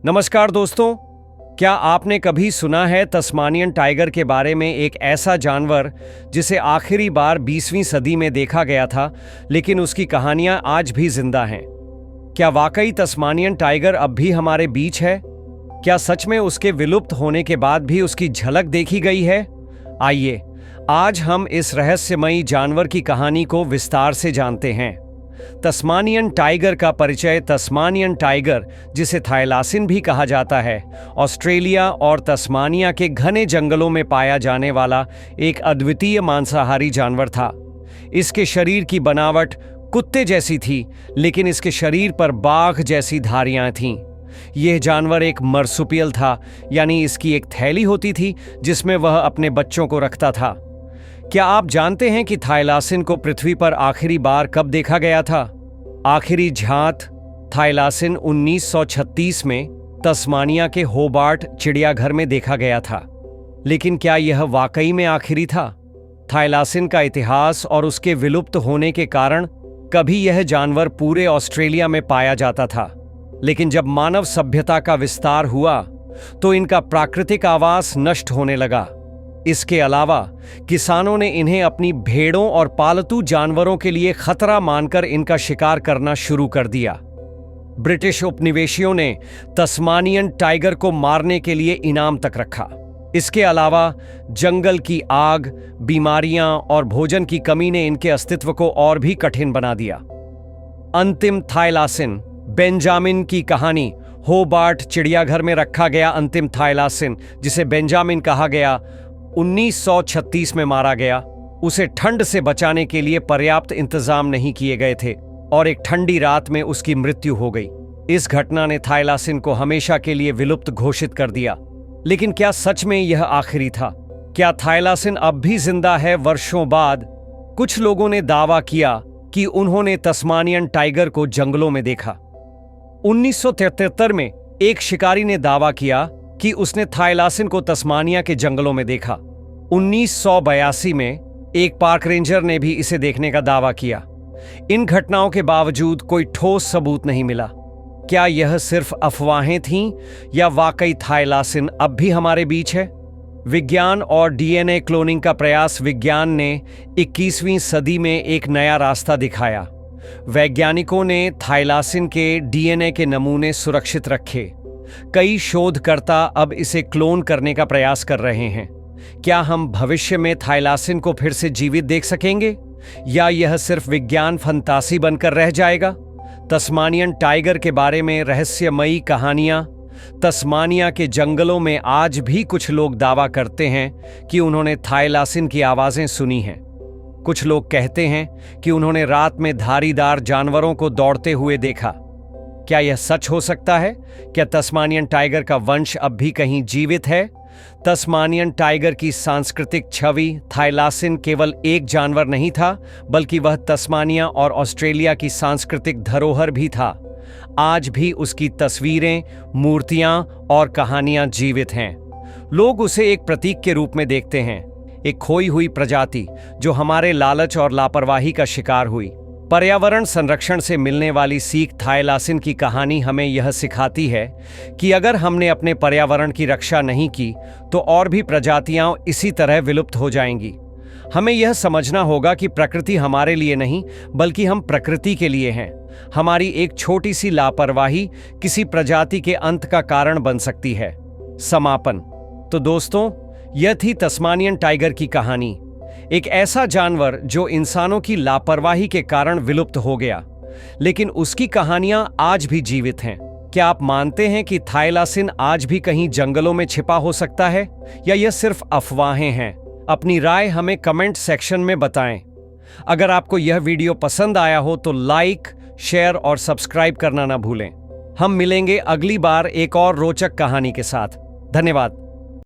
नमस्कार दोस्तों, क्या आपने कभी सुना है तस्मानियन टाइगर के बारे में? एक ऐसा जानवर जिसे आखिरी बार 20वीं सदी में देखा गया था, लेकिन उसकी कहानियां आज भी जिंदा हैं। क्या वाकई तस्मानियन टाइगर अब भी हमारे बीच है? क्या सच में उसके विलुप्त होने के बाद भी उसकी झलक देखी गई है? आइए, आज हम इस रहस्यमयी जानवर की कहानी को विस्तार से जानते हैं। तस्मानियन टाइगर का परिचय। तस्मानियन टाइगर, जिसे थाईलासिन भी कहा जाता है, ऑस्ट्रेलिया और तस्मानिया के घने जंगलों में पाया जाने वाला एक अद्वितीय मांसाहारी जानवर था। इसके शरीर की बनावट कुत्ते जैसी थी, लेकिन इसके शरीर पर बाघ जैसी धारियां थीं। यह जानवर एक मर्सुपियल था, यानी इसकी एक थैली होती थी जिसमें वह अपने बच्चों को रखता था। क्या आप जानते हैं कि थाईलासिन को पृथ्वी पर आखिरी बार कब देखा गया था? आखिरी झांत थाईलासिन 1936 में तस्मानिया के होबार्ट चिड़ियाघर में देखा गया था। लेकिन क्या यह वाकई में आखिरी था? थाईलासिन का इतिहास और उसके विलुप्त होने के कारण कभी यह जानवर पूरे ऑस्ट्रेलिया में पाया जाता था, लेकिन जब मानव सभ्यता का विस्तार हुआ तो इनका प्राकृतिक आवास नष्ट होने लगा। इसके अलावा किसानों ने इन्हें अपनी भेड़ों और पालतू जानवरों के लिए खतरा मानकर इनका शिकार करना शुरू कर दिया। ब्रिटिश उपनिवेशियों ने तस्मानियन टाइगर को मारने के लिए इनाम तक रखा। इसके अलावा जंगल की आग, बीमारियां और भोजन की कमी ने इनके अस्तित्व को और भी कठिन बना दिया। अंतिम थाईलासिन। बेंजामिन की कहानी। होबार्ट चिड़ियाघर में रखा गया अंतिम थाईलासिन, जिसे बेंजामिन कहा गया, 1936 में मारा गया। उसे ठंड से बचाने के लिए पर्याप्त इंतजाम नहीं किए गए थे और एक ठंडी रात में उसकी मृत्यु हो गई। इस घटना ने थाईलासिन को हमेशा के लिए विलुप्त घोषित कर दिया। लेकिन क्या सच में यह आखिरी था? क्या थाईलासिन अब भी जिंदा है वर्षों बाद? कुछ लोगों ने दावा किया कि उन्होंने तस्मानियन टाइगर को जंगलों में देखा। 1973 में एक शिकारी ने दावा किया कि उसने थाईलासिन को तस्मानिया के जंगलों में देखा। 1982 में एक पार्क रेंजर ने भी इसे देखने का दावा किया। इन घटनाओं के बावजूद कोई ठोस सबूत नहीं मिला। क्या यह सिर्फ अफवाहें थीं या वाकई थाईलासिन अब भी हमारे बीच है? विज्ञान और डीएनए क्लोनिंग का प्रयास। विज्ञान ने 21वीं सदी में एक नया रास्ता दिखाया। वैज्ञानिकों ने थाईलासिन के डीएनए के नमूने सुरक्षित रखे। कई शोधकर्ता अब इसे क्लोन करने का प्रयास कर रहे हैं। क्या हम भविष्य में थाईलासिन को फिर से जीवित देख सकेंगे, या यह सिर्फ विज्ञान फंतासी बनकर रह जाएगा? तस्मानियन टाइगर के बारे में रहस्यमयी कहानियां। तस्मानिया के जंगलों में आज भी कुछ लोग दावा करते हैं कि उन्होंने थाईलासिन की आवाजें सुनी हैं। कुछ लोग कहते हैं कि उन्होंने रात में धारीदार जानवरों को दौड़ते हुए देखा। क्या यह सच हो सकता है? क्या तस्मानियन टाइगर का वंश अब भी कहीं जीवित है? तस्मानियन टाइगर की सांस्कृतिक छवि। थाईलासिन केवल एक जानवर नहीं था, बल्कि वह तस्मानिया और ऑस्ट्रेलिया की सांस्कृतिक धरोहर भी था। आज भी उसकी तस्वीरें, मूर्तियां और कहानियां जीवित हैं। लोग उसे एक प्रतीक के रूप में देखते हैं, एक खोई हुई प्रजाति जो हमारे लालच और लापरवाही का शिकार हुई। पर्यावरण संरक्षण से मिलने वाली सीख। थाईलासिन की कहानी हमें यह सिखाती है कि अगर हमने अपने पर्यावरण की रक्षा नहीं की तो और भी प्रजातियां इसी तरह विलुप्त हो जाएंगी। हमें यह समझना होगा कि प्रकृति हमारे लिए नहीं, बल्कि हम प्रकृति के लिए हैं। हमारी एक छोटी सी लापरवाही किसी प्रजाति के अंत का कारण बन सकती है। समापन। तो दोस्तों, यह थी तस्मानियन टाइगर की कहानी। एक ऐसा जानवर जो इंसानों की लापरवाही के कारण विलुप्त हो गया, लेकिन उसकी कहानियां आज भी जीवित हैं। क्या आप मानते हैं कि थाईलासिन आज भी कहीं जंगलों में छिपा हो सकता है, या यह सिर्फ अफवाहें हैं? अपनी राय हमें कमेंट सेक्शन में बताएं। अगर आपको यह वीडियो पसंद आया हो तो लाइक, शेयर और सब्सक्राइब करना ना भूलें। हम मिलेंगे अगली बार एक और रोचक कहानी के साथ। धन्यवाद।